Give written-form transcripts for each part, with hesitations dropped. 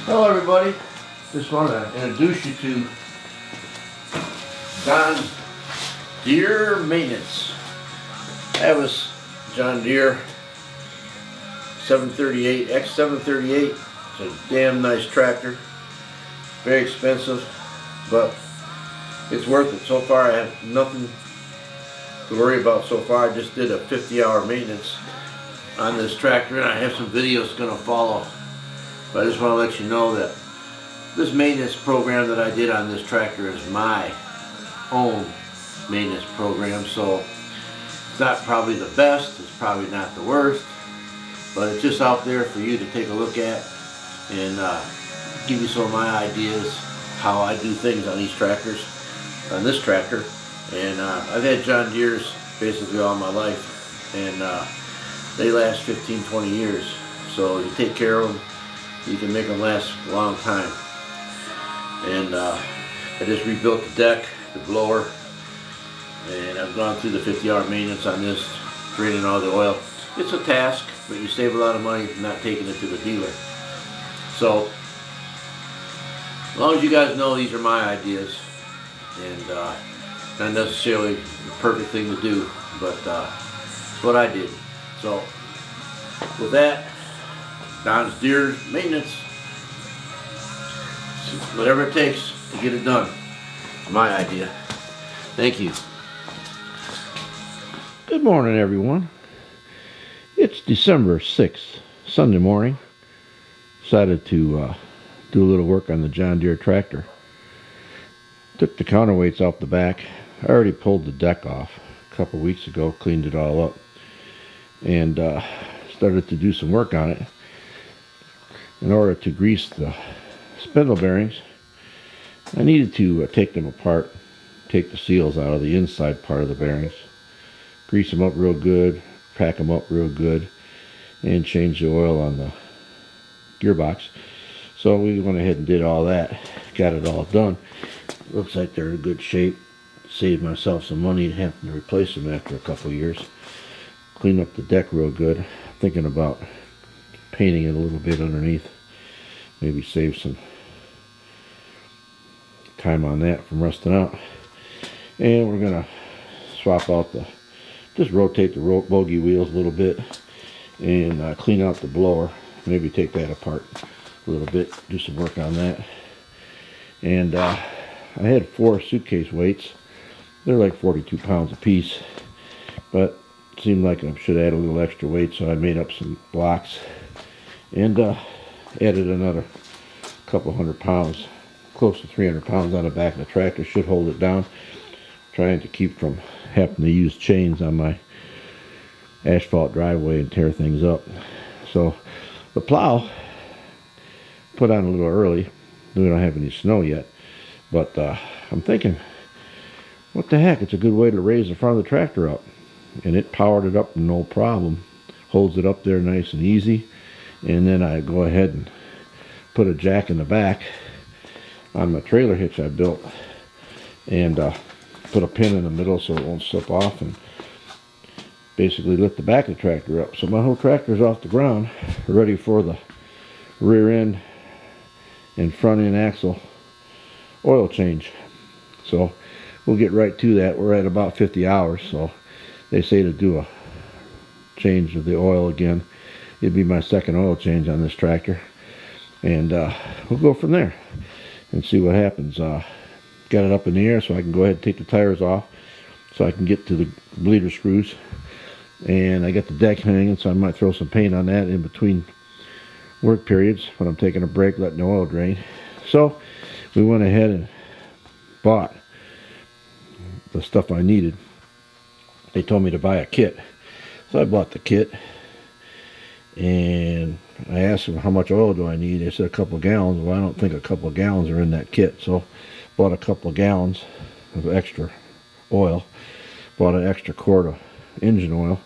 Hello everybody, just want to introduce you to John Deere maintenance. That was John Deere 738, X738. It's a damn nice tractor, very expensive, but it's worth it. So far I have nothing to worry about so far. I just did a 50-hour maintenance on this tractor and I have some videos going to follow. But I just want to let you know that this maintenance program that I did on this tractor is my own maintenance program, so it's not probably the best, it's probably not the worst, but it's just out there for you to take a look at and give you some of my ideas how I do things on these tractors, on this tractor. And I've had John Deere's basically all my life, and they last 15-20 years, so you take care of them, you can make them last a long time. And I just rebuilt the deck, the blower, and I've gone through the 50-hour maintenance on this, draining all the oil. It's a task, but you save a lot of money not taking it to the dealer. So as long as you guys know these are my ideas, and not necessarily the perfect thing to do, but it's what I did. So with that, John Deere maintenance, whatever it takes to get it done. My idea. Thank you. Good morning, everyone. It's December 6th, Sunday morning. Decided to do a little work on the John Deere tractor. Took the counterweights off the back. I already pulled the deck off a couple weeks ago, cleaned it all up, and started to do some work on it in order to grease the spindle bearings. I needed to take them apart, take the seals out of the inside part of the bearings, grease them up real good, pack them up real good, and change the oil on the gearbox. So we went ahead and did all that, got it all done. Looks like they're in good shape. Saved myself some money having to replace them after a couple of years. Clean up the deck real good. Thinking about painting it a little bit underneath. Maybe save some time on that from rusting out. And we're gonna swap out just rotate the bogey wheels a little bit and clean out the blower. Maybe take that apart a little bit, do some work on that. And I had 4 suitcase weights. They're like 42 pounds a piece, but it seemed like I should add a little extra weight, so I made up some blocks and added another couple 100 pounds, close to 300 pounds on the back of the tractor. Should hold it down. Trying to keep from having to use chains on my asphalt driveway and tear things up. So the plow put on a little early. We don't have any snow yet, but I'm thinking, what the heck, it's a good way to raise the front of the tractor up. And it powered it up no problem. Holds it up there nice and easy. And then I go ahead and put a jack in the back on my trailer hitch I built, and put a pin in the middle so it won't slip off, and basically lift the back of the tractor up. So my whole tractor is off the ground, ready for the rear end and front end axle oil change. So we'll get right to that. We're at about 50 hours, so they say to do a change of the oil again. It'd be my second oil change on this tractor, and we'll go from there and see what happens. Got it up in the air so I can go ahead and take the tires off so I can get to the bleeder screws, and I got the deck hanging, so I might throw some paint on that in between work periods when I'm taking a break, letting the oil drain. So we went ahead and bought the stuff I needed. They told me to buy a kit, so I bought the kit, and I asked them how much oil do I need. They said a couple of gallons. Well, I don't think a couple of gallons are in that kit, so bought a couple of gallons of extra oil, bought an extra quart of engine oil,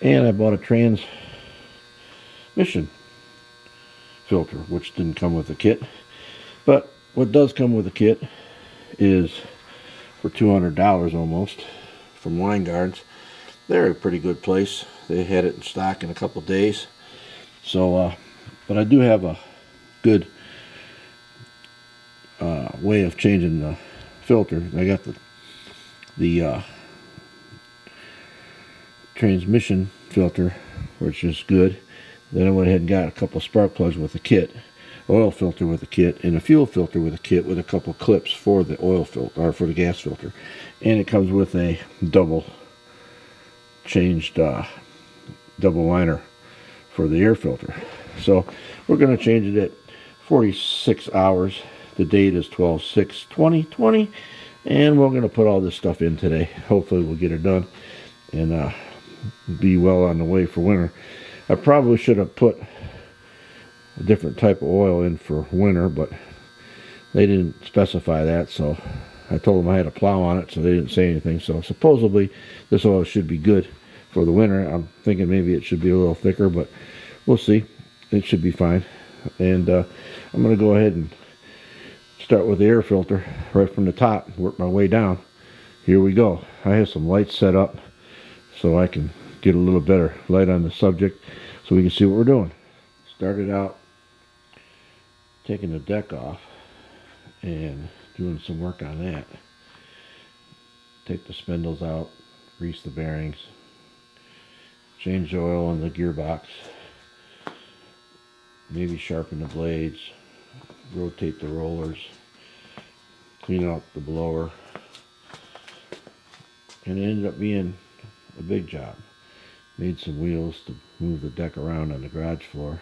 and I bought a transmission filter, which didn't come with the kit. But what does come with the kit is for $200 almost from Weingarten's. They're a pretty good place. They had it in stock in a couple days. So, but I do have a good way of changing the filter. I got the transmission filter, which is good. Then I went ahead and got a couple spark plugs with the kit, oil filter with a kit, and a fuel filter with a kit with a couple clips for the oil filter, or for the gas filter. And it comes with a double changed double liner for the air filter. So we're going to change it at 46 hours. The date is 12/6/2020, and we're going to put all this stuff in today. Hopefully we'll get it done and be well on the way for winter. I probably should have put a different type of oil in for winter, but they didn't specify that, so I told them I had a plow on it, so they didn't say anything. So supposedly this oil should be good for the winter. I'm thinking maybe it should be a little thicker, but we'll see. It should be fine. And I'm going to go ahead and start with the air filter right from the top, work my way down. Here we go. I have some lights set up so I can get a little better light on the subject so we can see what we're doing. Started out taking the deck off and doing some work on that. Take the spindles out, grease the bearings, change the oil in the gearbox, maybe sharpen the blades, rotate the rollers, clean out the blower, and it ended up being a big job. Made some wheels to move the deck around on the garage floor.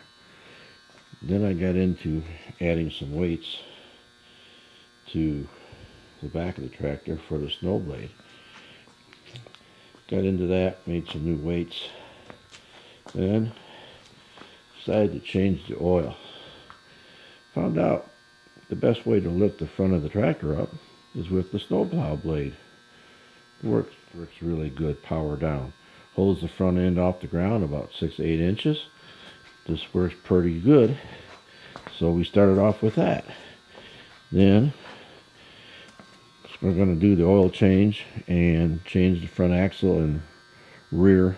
Then I got into adding some weights to the back of the tractor for the snow blade. Got into that, made some new weights, then decided to change the oil. Found out the best way to lift the front of the tractor up is with the snowplow blade. Works really good, power down. Holds the front end off the ground about 6 to 8 inches. This works pretty good. So we started off with that. Then we're going to do the oil change and change the front axle and rear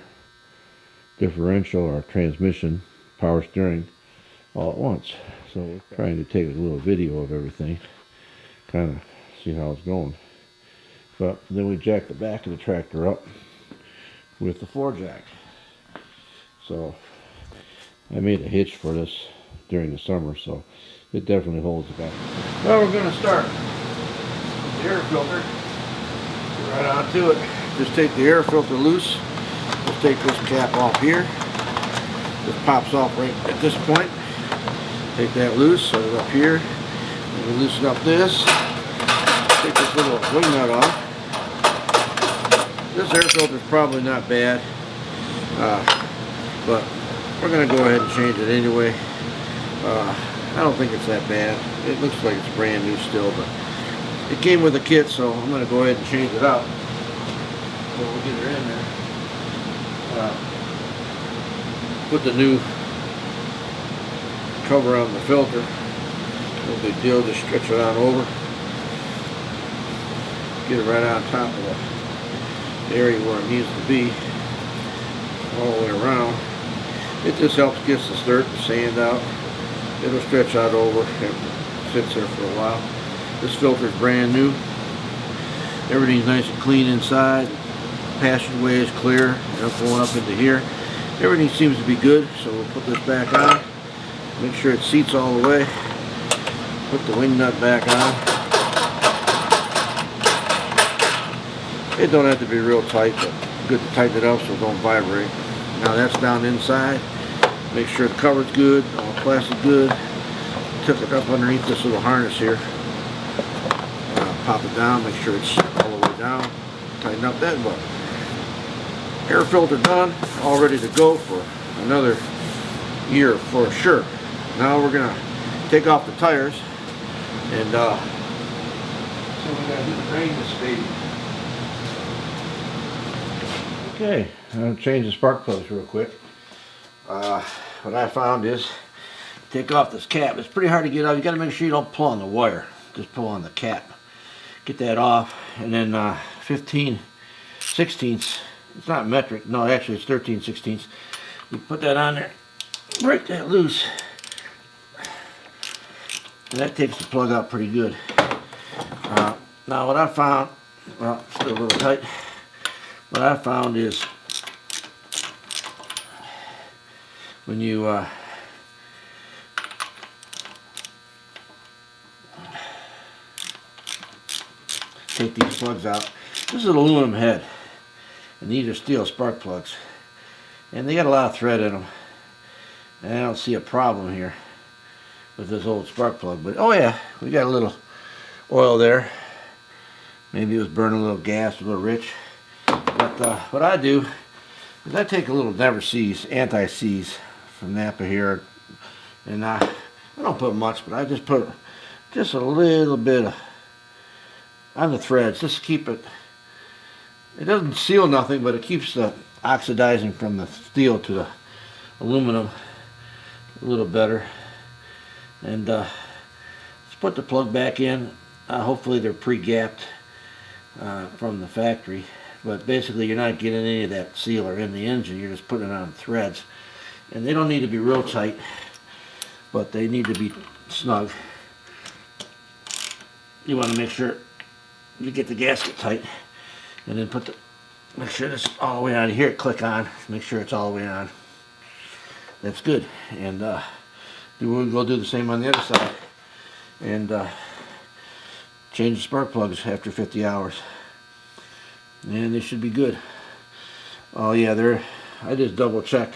differential or transmission, power steering all at once. So we're trying to take a little video of everything, kind of see how it's going. But then we jack the back of the tractor up with the floor jack. So I made a hitch for this during the summer, so it definitely holds the back. Well, we're going to start with the air filter. Get right onto it. Just take the air filter loose. Just take this cap off here. This pops off right at this point. Take that loose, set it up here. And we loosen up this. Take this little wing nut off. This air filter is probably not bad, but we're going to go ahead and change it anyway. I don't think it's that bad. It looks like it's brand new still, but it came with a kit, so I'm going to go ahead and change it out. So we'll get her in there. Put the new cover on the filter. No big deal, just stretch it on over. Get it right on top of the area where it needs to be, all the way around. It just helps get the dirt and sand out. It'll stretch out over and sits there for a while. This filter is brand new. Everything's nice and clean inside. Passageway is clear. Going up into here. Everything seems to be good, so we'll put this back on. Make sure it seats all the way. Put the wing nut back on. It don't have to be real tight, but good to tighten it up so it don't vibrate. Now that's down inside. Make sure the cover's good, all plastic good. Took it up underneath this little harness here. Pop it down, make sure it's all the way down. Tighten up that button. Air filter done, all ready to go for another year for sure. Now we're gonna take off the tires and so we gotta do the drain this baby. Okay, I'm going to change the spark plugs real quick. What I found is, take off this cap. It's pretty hard to get off. You got to make sure you don't pull on the wire. Just pull on the cap. Get that off, and then 15/16. It's not metric. No, actually it's 13/16. You put that on there, break that loose, and that takes the plug out pretty good. Now what I found, well, still a little tight. What I found is when you take these plugs out, this is an aluminum head, and these are steel spark plugs, and they got a lot of thread in them, and I don't see a problem here with this old spark plug. But oh yeah, we got a little oil there. Maybe it was burning a little gas, a little rich. But what I do is I take a little never seize, anti-seize from Napa here, and I don't put much, but I just put just a little bit on the threads, just to keep it. It doesn't seal nothing, but it keeps the oxidizing from the steel to the aluminum a little better. And let's put the plug back in. Hopefully they're pre-gapped from the factory, but basically you're not getting any of that sealer in the engine, you're just putting it on threads, and they don't need to be real tight, but they need to be snug. You want to make sure you get the gasket tight, and then make sure this is all the way on here. Click on, make sure it's all the way on. That's good. And we'll go do the same on the other side, and change the spark plugs after 50 hours, and they should be good. Oh yeah, I just double checked.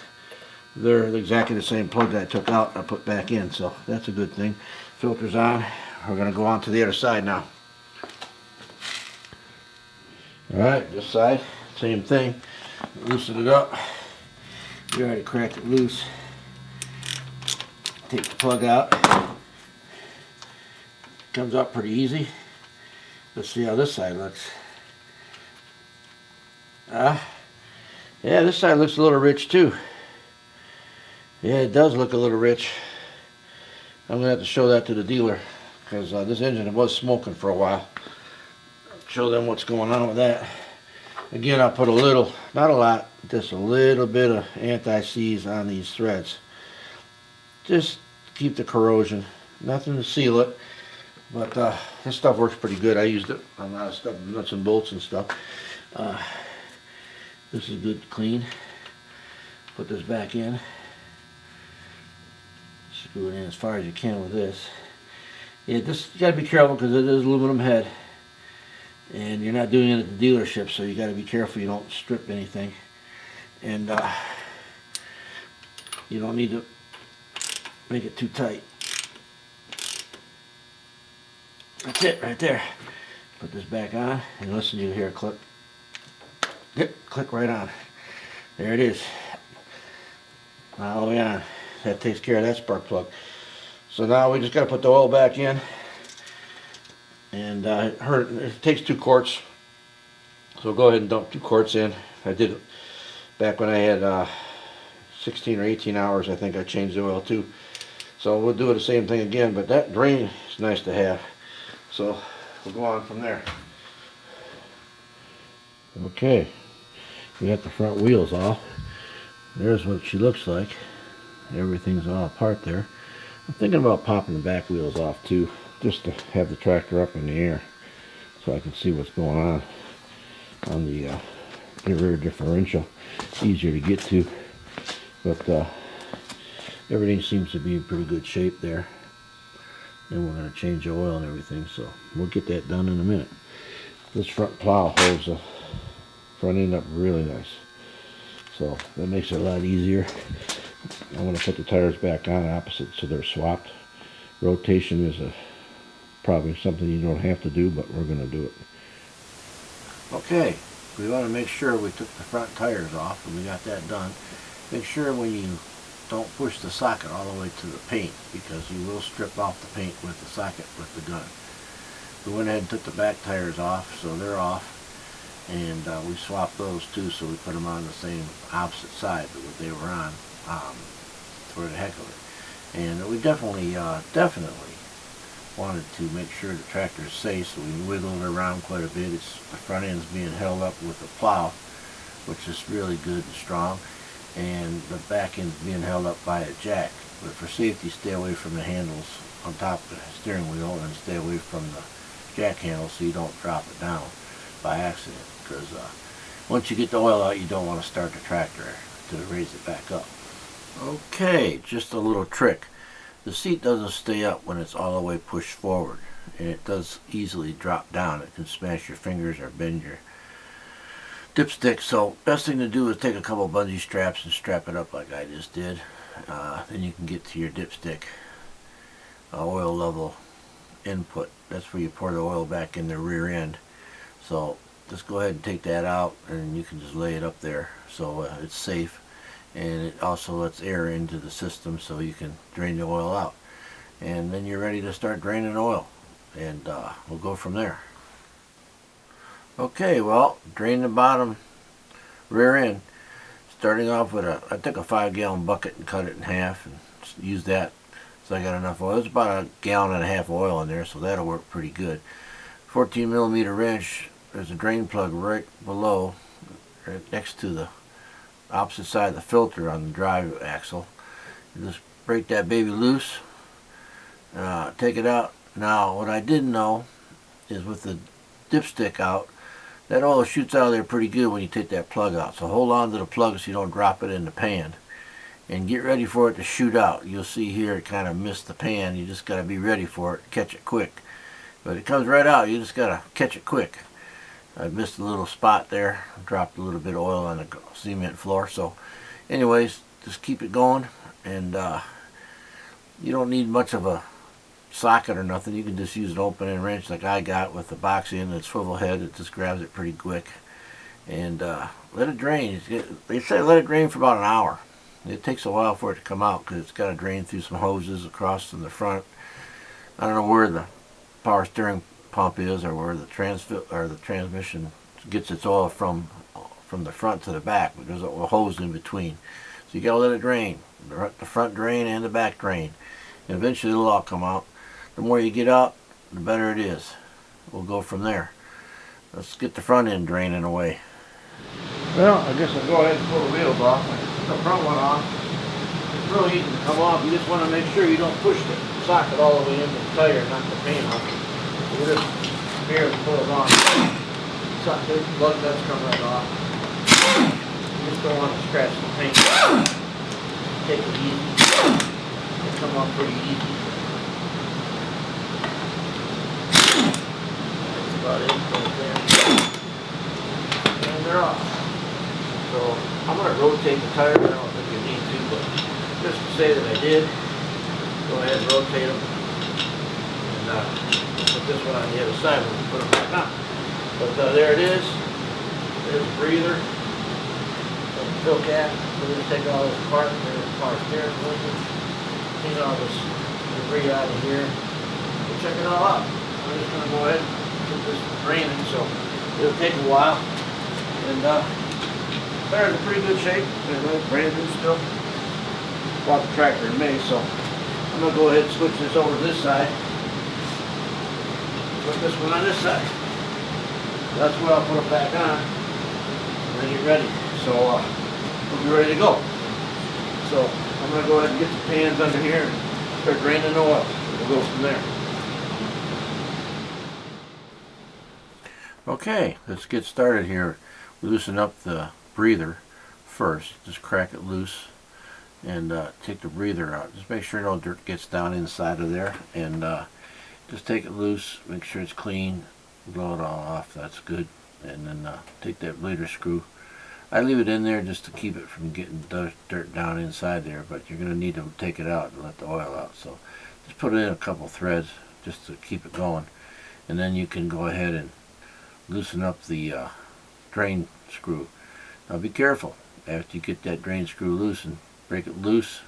They're exactly the same plug that I took out and I put back in, so that's a good thing. Filter's on. We're going to go on to the other side now. Alright, this side, same thing. Loosen it up. We already cracked it loose. Take the plug out. Comes up pretty easy. Let's see how this side looks. Yeah, this side looks a little rich too. Yeah, it does look a little rich. I'm going to have to show that to the dealer, because this engine was smoking for a while. Show them what's going on with that. Again, I'll put a little, not a lot, just a little bit of anti-seize on these threads. Just keep the corrosion. Nothing to seal it, but this stuff works pretty good. I used it on a lot of stuff, nuts and bolts and stuff. This is good, clean. Put this back in. Screw it in as far as you can with this. Yeah, this you gotta be careful because it is aluminum head, and you're not doing it at the dealership, so you gotta be careful you don't strip anything. And you don't need to make it too tight. That's it right there. Put this back on, and listen, you hear a click. Yep, click right on. There it is. All the way on. That takes care of that spark plug. So now we just got to put the oil back in, and it takes 2 quarts. So go ahead and dump 2 quarts in. I did it back when I had 16 or 18 hours. I think I changed the oil too. So we'll do the same thing again, but that drain is nice to have. So we'll go on from there. Okay, we got the front wheels off. There's what she looks like. Everything's all apart there. I'm thinking about popping the back wheels off too, just to have the tractor up in the air so I can see what's going on the rear differential. It's easier to get to, but everything seems to be in pretty good shape there. And we're going to change the oil and everything, so we'll get that done in a minute. This front plow holds the front end up really nice, so that makes it a lot easier. I want to put the tires back on opposite so they're swapped. Rotation is probably something you don't have to do, but we're going to do it. Okay, we want to make sure we took the front tires off, and we got that done. Make sure when you don't push the socket all the way to the paint, because you will strip off the paint with the socket with the gun. We went ahead and took the back tires off, so they're off, and we swapped those too, so we put them on the same opposite side that what they were on, for the heck of it. And we definitely wanted to make sure the tractor is safe, so we wiggled it around quite a bit. The front end's being held up with the plow, which is really good and strong, and the back end's being held up by a jack. But for safety, stay away from the handles on top of the steering wheel and stay away from the jack handle so you don't drop it down by accident, because once you get the oil out, you don't want to start the tractor to raise it back up. Okay, just a little trick. The seat doesn't stay up when it's all the way pushed forward, and it does easily drop down. It can smash your fingers or bend your dipstick. So best thing to do is take a couple bungee straps and strap it up like I just did. Then you can get to your dipstick oil level input. That's where you pour the oil back in the rear end. So just go ahead and take that out, and you can just lay it up there so it's safe, and it also lets air into the system so you can drain the oil out, and then you're ready to start draining oil, and we'll go from there. Okay, well, drain the bottom rear end, starting off with I took a 5-gallon bucket and cut it in half and used that. So I got enough oil. There's about 1.5 gallons of oil in there, so that'll work pretty good. 14mm wrench. There's a drain plug right below, right next to the opposite side of the filter on the drive axle. You just break that baby loose, take it out. Now, what I didn't know is with the dipstick out, that oil shoots out of there pretty good when you take that plug out. So hold on to the plug so you don't drop it in the pan. And get ready for it to shoot out. You'll see here it kind of missed the pan. You just got to be ready for it, catch it quick. But it comes right out. You just got to catch it quick. I missed a little spot there. Dropped a little bit of oil on the cement floor. So anyways, just keep it going. And you don't need much of a socket or nothing. You can just use an open-end wrench like I got with the box end and swivel head. It just grabs it pretty quick. And let it drain. They say let it drain for about an hour. It takes a while for it to come out because it's got to drain through some hoses across in the front. I don't know where the power steering pump is or where the transmission gets its oil from the front to the back, but there's a hose in between. So you got to let it drain, the front drain and the back drain. And eventually it'll all come out. The more you get out, the better it is. We'll go from there. Let's get the front end draining away. Well, I guess I'll go ahead and pull the wheels off. The front one off. It's really easy to come off. You just want to make sure you don't push the socket all the way into the tire and knock the paint off. So we'll just here and pull it on. The plug nuts come right off. You just don't want to scratch the paint. Take it easy. It'll come off pretty easy. That's about it right there. And they're off. So I'm going to rotate the tires. I don't think you need to, but just to say that I did, go ahead and rotate them. And put this one on the other side when we put them back on. But there it is. There's a breather. Fill cap. We're going to take all this apart. There's the power steering wheel. Clean all this debris out of here. We'll check it all out. I'm just going to go ahead and put this draining, so it'll take a while. And they're in pretty good shape. They're brand new still. Bought the tractor in May, so I'm going to go ahead and switch this over to this side. Put this one on this side. That's where I'll put it back on. And then you're ready. So we'll be ready to go. So I'm going to go ahead and get the pans under here and start draining the oil. We'll go from there. Okay, let's get started here. We loosen up the breather first. Just crack it loose and take the breather out. Just make sure no dirt gets down inside of there, and just take it loose, make sure it's clean, blow it all off. That's good. And then take that bleeder screw. I leave it in there just to keep it from getting dirt down inside there, but you're going to need to take it out and let the oil out. So just put it in a couple threads just to keep it going, and then you can go ahead and loosen up the drain screw. Now be careful. After you get that drain screw loose, and break it loose,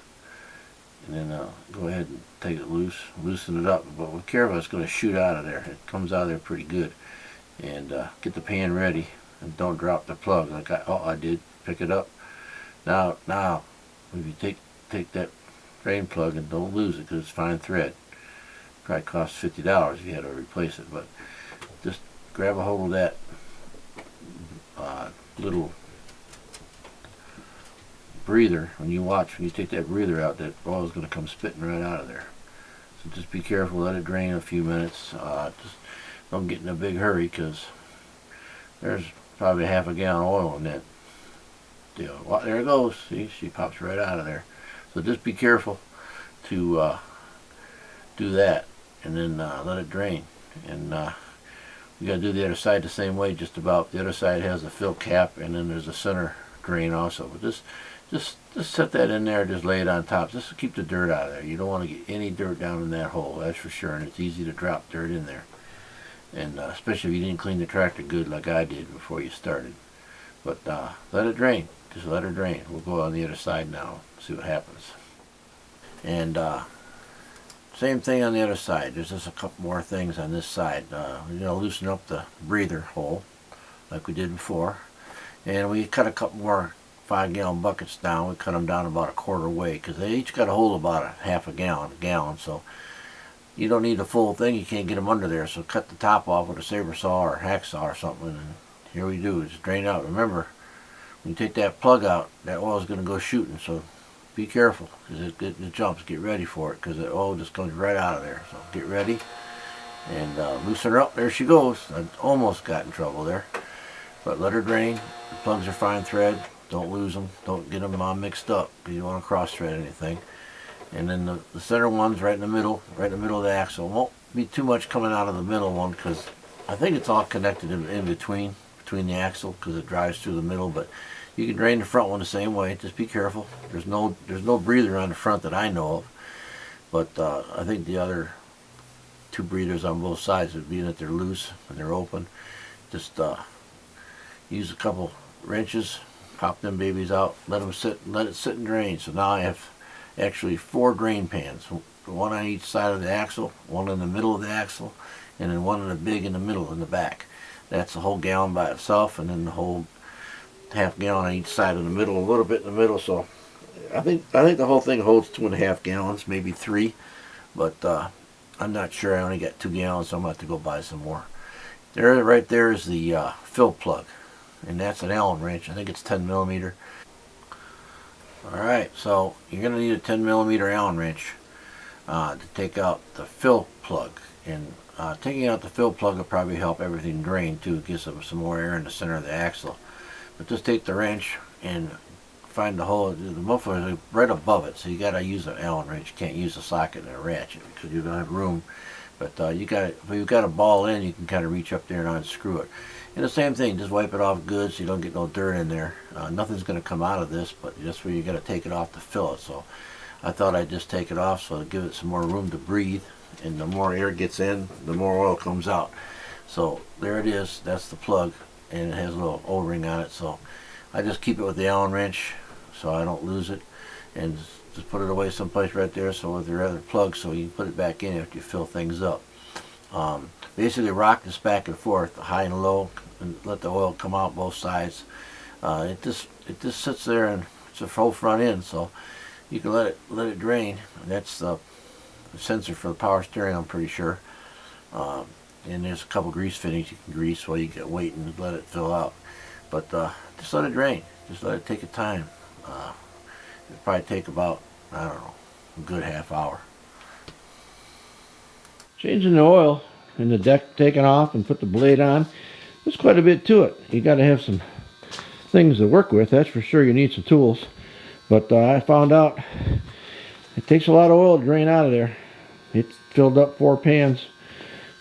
and then go ahead and take it loose, loosen it up. But be careful, it's going to shoot out of there. It comes out of there pretty good. And get the pan ready, and don't drop the plug like I did. Pick it up. Now, if you take that drain plug and don't lose it because it's fine thread. Probably costs $50 if you had to replace it. But just grab a hold of that little breather. When you take that breather out, that oil is going to come spitting right out of there. So just be careful, let it drain a few minutes. Just don't get in a big hurry, because there's probably half a gallon of oil in that deal. Well, there it goes. See, she pops right out of there. So just be careful to do that, and then let it drain. And you got to do the other side the same way. Just about. The other side has the fill cap, and then there's a center drain also. But just set that in there. Just lay it on top. Just to keep the dirt out of there. You don't want to get any dirt down in that hole. That's for sure. And it's easy to drop dirt in there. And especially if you didn't clean the tractor good like I did before you started. But let it drain. Just let her drain. We'll go on the other side now. See what happens. And same thing on the other side. There's just a couple more things on this side. Loosen up the breather hole like we did before. And we cut a couple more 5-gallon buckets down. We cut them down about a quarter way, because they each got to hold about a half a gallon. So you don't need the full thing. You can't get them under there. So cut the top off with a saber saw or hacksaw or something. And here we do. Just drain out. Remember, when you take that plug out, that oil is going to go shooting. So be careful, because it jumps. Get ready for it, because the oil just comes right out of there. So get ready and loosen her up. There she goes. I almost got in trouble there, but let her drain. The plugs are fine thread. Don't lose them. Don't get them mixed up, because you don't want to cross thread anything. And then the center one's right in the middle of the axle. Won't be too much coming out of the middle one, because I think it's all connected in between the axle, because it drives through the middle. But you can drain the front one the same way. Just be careful. There's no breather on the front that I know of. But I think the other two breathers on both sides, being that they're loose and they're open, just use a couple wrenches, pop them babies out, let it sit and drain. So now I have actually 4 drain pans, one on each side of the axle, one in the middle of the axle, and then one in the big in the middle in the back. That's the whole gallon by itself, and then the whole half gallon on each side in the middle, a little bit in the middle. So I think the whole thing holds 2.5 gallons, maybe 3, but I'm not sure. I only got 2 gallons, so I'm going to have to go buy some more. Right there is the fill plug, and that's an Allen wrench. I think it's 10 millimeter. Alright, so you're going to need a 10 millimeter Allen wrench to take out the fill plug. And taking out the fill plug will probably help everything drain too. It gives them some more air in the center of the axle. But just take the wrench and find the hole. The muffler is right above it, so you got to use an Allen wrench. You can't use a socket and a ratchet, because you don't have room. But if you've got a ball in, you can kind of reach up there and unscrew it. And the same thing, just wipe it off good so you don't get no dirt in there. Nothing's going to come out of this, but just where you got to take it off to fill it. So I thought I'd just take it off so to give it some more room to breathe. And the more air gets in, the more oil comes out. So there it is. That's the plug, and it has a little O-ring on it. So I just keep it with the Allen wrench so I don't lose it, and just put it away someplace right there, so with your other plug, so you can put it back in after you fill things up. Basically rock this back and forth, high and low, and let the oil come out both sides. It just sits there, and it's a full front end, so you can let it drain. And that's the sensor for the power steering, I'm pretty sure. And there's a couple grease fittings you can grease while you get waiting and let it fill out. But just let it drain. Just let it take a time. It'll probably take about, I don't know, a good half hour. Changing the oil and the deck taken off and put the blade on, there's quite a bit to it. You got to have some things to work with, that's for sure. You need some tools. But I found out it takes a lot of oil to drain out of there. It filled up 4 pans.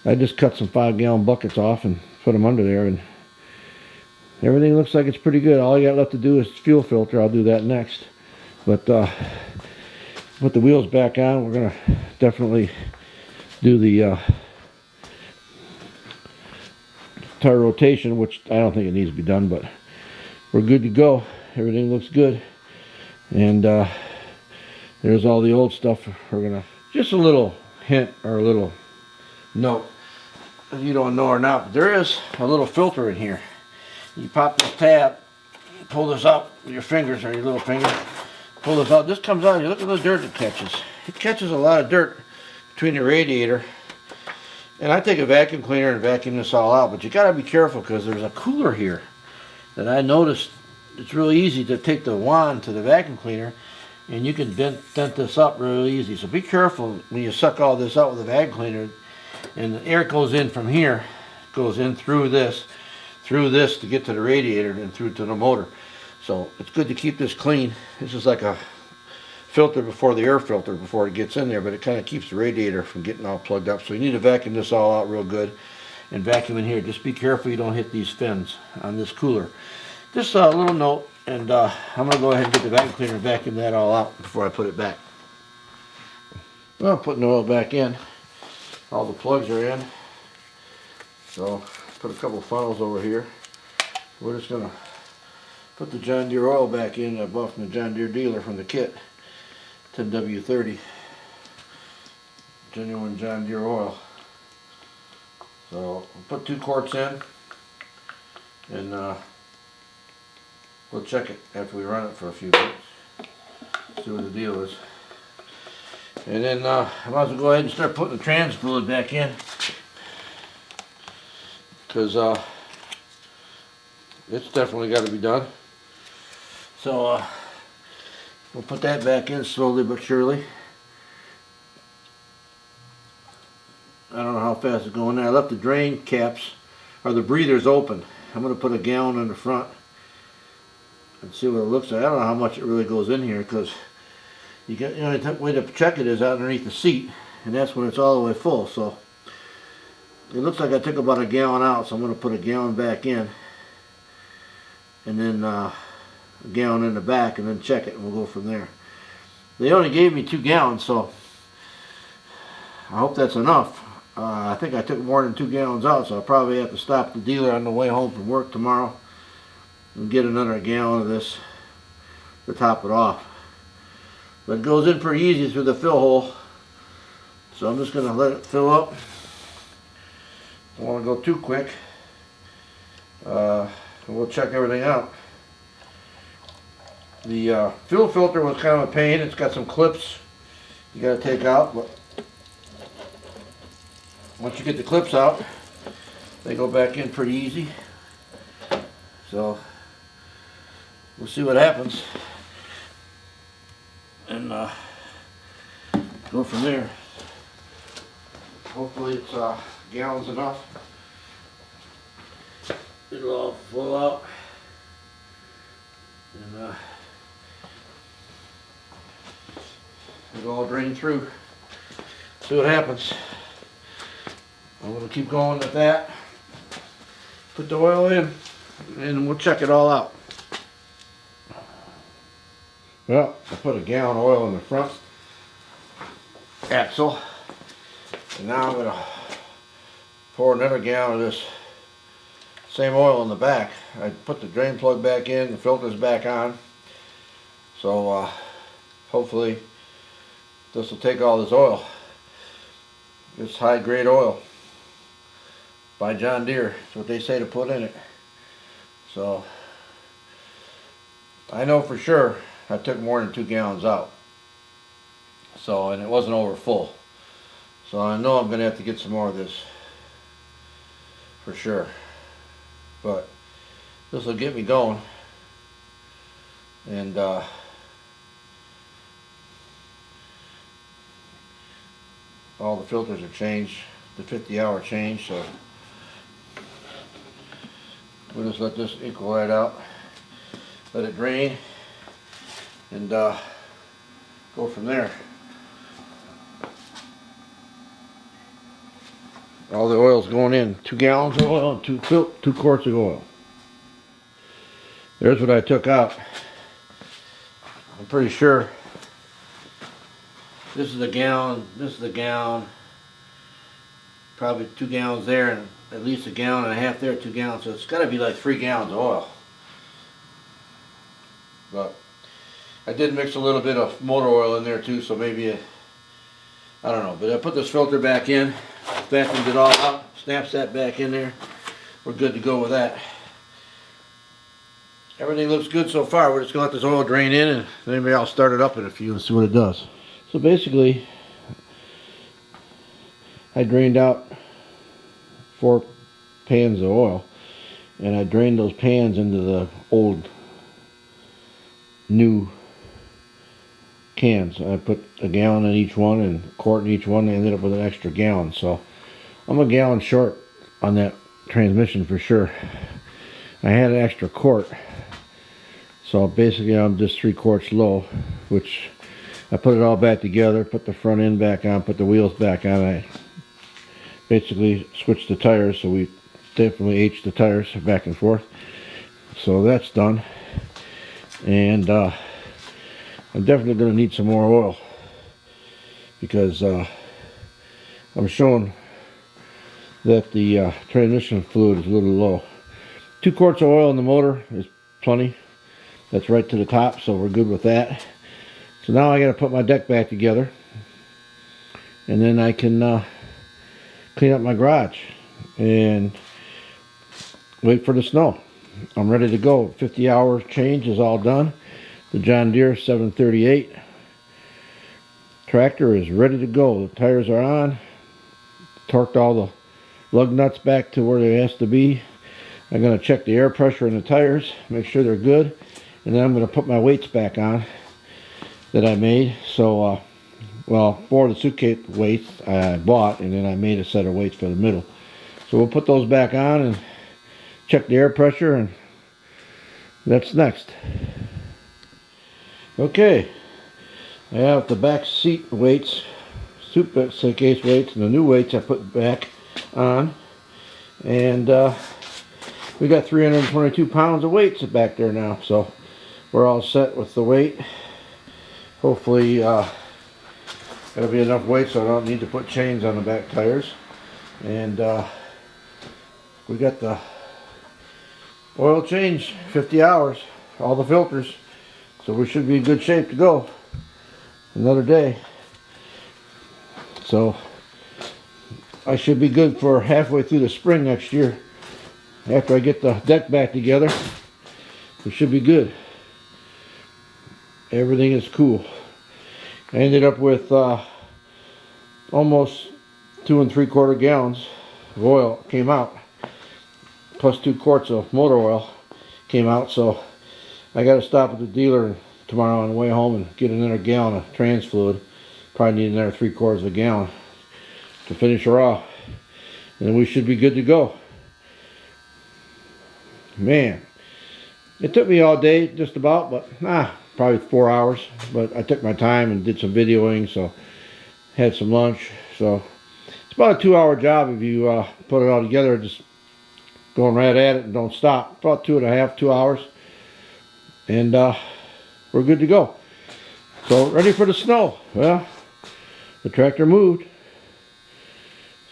I just cut some 5-gallon buckets off and put them under there, and everything looks like it's pretty good. All you got left to do is fuel filter. I'll do that next. But put the wheels back on. We're going to definitely do the tire rotation, which I don't think it needs to be done, but we're good to go. Everything looks good. And there's all the old stuff. We're going to, just a little hint or a little note, if you don't know or not, but there is a little filter in here. You pop this tab, pull this out with your fingers or your little finger, pull this out. This comes out, you look at the dirt it catches. It catches a lot of dirt between the radiator. And I take a vacuum cleaner and vacuum this all out, but you gotta be careful, because there's a cooler here that I noticed. It's really easy to take the wand to the vacuum cleaner, and you can dent this up really easy. So be careful when you suck all this out with a vacuum cleaner, and the air goes in from here. goes in through this to get to the radiator and then through to the motor. So it's good to keep this clean. This is like a filter before the air filter before it gets in there, but it kind of keeps the radiator from getting all plugged up. So you need to vacuum this all out real good and vacuum in here. Just be careful you don't hit these fins on this cooler. Just a little note, and I'm going to go ahead and get the vacuum cleaner and vacuum that all out before I put it back. Well, I'm putting the oil back in. All the plugs are in. So put a couple funnels over here. We're just going to put the John Deere oil back in. I bought from the John Deere dealer from the kit. 10W30. Genuine John Deere oil. So we'll put 2 quarts in, and we'll check it after we run it for a few minutes. See what the deal is. And then I might as well go ahead and start putting the trans fluid back in, because it's definitely got to be done. So we'll put that back in slowly but surely. I don't know how fast it's going there. I left the drain caps, or the breathers, open. I'm going to put a gallon in the front and see what it looks like. I don't know how much it really goes in here, because you got, you know, the way to check it is out underneath the seat, and that's when it's all the way full. So it looks like I took about a gallon out, so I'm going to put a gallon back in, and then a gallon in the back, and then check it, and we'll go from there. They only gave me 2 gallons, so I hope that's enough. I think I took more than 2 gallons out, so I'll probably have to stop the dealer on the way home from work tomorrow and get another gallon of this to top it off. But it goes in pretty easy through the fill hole, so I'm just going to let it fill up. Don't want to go too quick. We'll check everything out. The fuel filter was kind of a pain. It's got some clips you got to take out, but once you get the clips out, they go back in pretty easy. So we'll see what happens, and go from there. Hopefully it's gallons enough. It'll all flow out, and it'll all drain through. See what happens. I'm going to keep going with that. Put the oil in, and we'll check it all out. Well, I put a gallon of oil in the front axle, and now I'm going to pour another gallon of this same oil in the back. I put the drain plug back in, the filter's back on, so hopefully this will take all this oil. It's high grade oil by John Deere. That's what they say to put in it. So I know for sure I took more than 2 gallons out. So, and it wasn't over full. So I know I'm going to have to get some more of this for sure. But this will get me going. And all the filters are changed, the 50-hour change, so we'll just let this equal that out, let it drain, and go from there. All the oil's going in. 2 gallons of oil and 2 quarts of oil. There's what I took out. I'm pretty sure this is a gallon, this is a gallon, probably 2 gallons there, and at least a gallon and a half there, 2 gallons, so it's got to be like 3 gallons of oil. But I did mix a little bit of motor oil in there too, so maybe, I don't know, but I put this filter back in, vacuumed it all out, snaps that back in there, we're good to go with that. Everything looks good so far. We're just going to let this oil drain in, and then maybe I'll start it up in a few and see what it does. So basically, I drained out 4 pans of oil, and I drained those pans into the old new cans. I put a gallon in each one and a quart in each one, and I ended up with an extra gallon. So I'm a gallon short on that transmission for sure. I had an extra quart, so basically I'm just 3 quarts low, which I put it all back together, put the front end back on, put the wheels back on. I basically switched the tires, so we definitely H the tires back and forth. So that's done, and I'm definitely going to need some more oil, because I'm showing that the transmission fluid is a little low. 2 quarts of oil in the motor is plenty. That's right to the top, so we're good with that. So now I got to put my deck back together, and then I can clean up my garage and wait for the snow. I'm ready to go. 50-hour change is all done. The John Deere X738 tractor is ready to go. The tires are on. Torqued all the lug nuts back to where they has to be. I'm going to check the air pressure in the tires, make sure they're good, and then I'm going to put my weights back on that I made. So, well, 4 of the suitcase weights I bought, and then I made a set of weights for the middle. So we'll put those back on and check the air pressure, and that's next. Okay, I have the back seat weights, suitcase weights, and the new weights I put back on, and we got 322 pounds of weights back there now, so we're all set with the weight. Hopefully that'll be enough weight so I don't need to put chains on the back tires. And we got the oil change, 50 hours, all the filters, so we should be in good shape to go another day. So I should be good for halfway through the spring next year. After I get the deck back together, we should be good. Everything is cool. I ended up with almost 2 3/4 gallons of oil came out, plus 2 quarts of motor oil came out. So I got to stop at the dealer tomorrow on the way home and get another gallon of trans fluid. Probably need another 3/4 of a gallon to finish her off, and we should be good to go. Man, it took me all day just about, but probably 4 hours, but I took my time and did some videoing, so had some lunch. So it's about a 2-hour job if you put it all together, just going right at it and don't stop. About 2 hours, and we're good to go. So ready for the snow. Well, the tractor moved,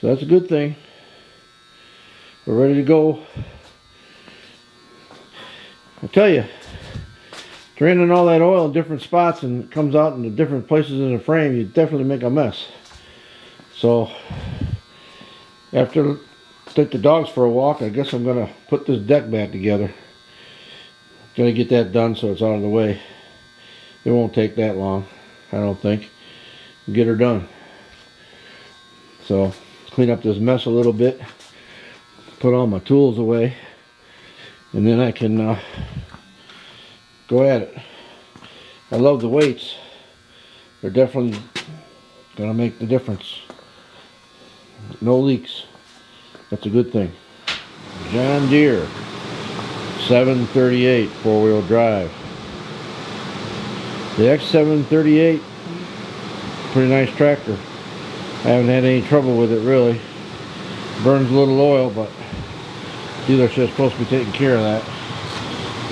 so that's a good thing. We're ready to go. I tell you, draining all that oil in different spots and it comes out in the different places in the frame, you definitely make a mess. So after I take the dogs for a walk, I guess I'm gonna put this deck back together. Gonna get that done so it's out of the way. It won't take that long, I don't think. Get her done. So clean up this mess a little bit, put all my tools away, and then I can go at it. I love the weights. They're definitely gonna make the difference. No leaks. That's a good thing. John Deere 738 4-wheel drive. The X738, pretty nice tractor. I haven't had any trouble with it really. Burns a little oil, but dealership's supposed to be taking care of that.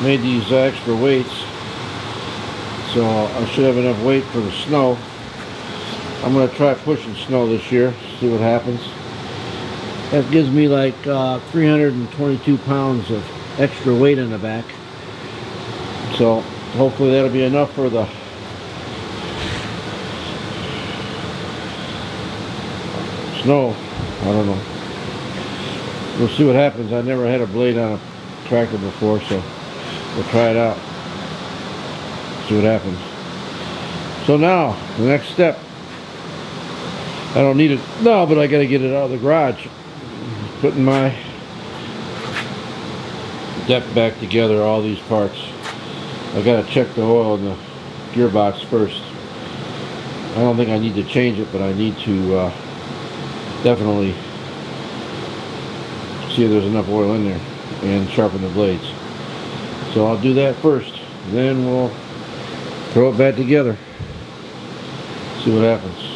Made these extra weights, so I should have enough weight for the snow. I'm going to try pushing snow this year, see what happens. That gives me like 322 pounds of extra weight in the back. So hopefully that'll be enough for the snow. I don't know. We'll see what happens. I never had a blade on a tractor before, so we'll try it out. See what happens. So now, the next step. I don't need it now, but I got to get it out of the garage. Putting my deck back together, all these parts. I got to check the oil in the gearbox first. I don't think I need to change it, but I need to definitely see if there's enough oil in there, and sharpen the blades. So I'll do that first, then we'll throw it back together, see what happens.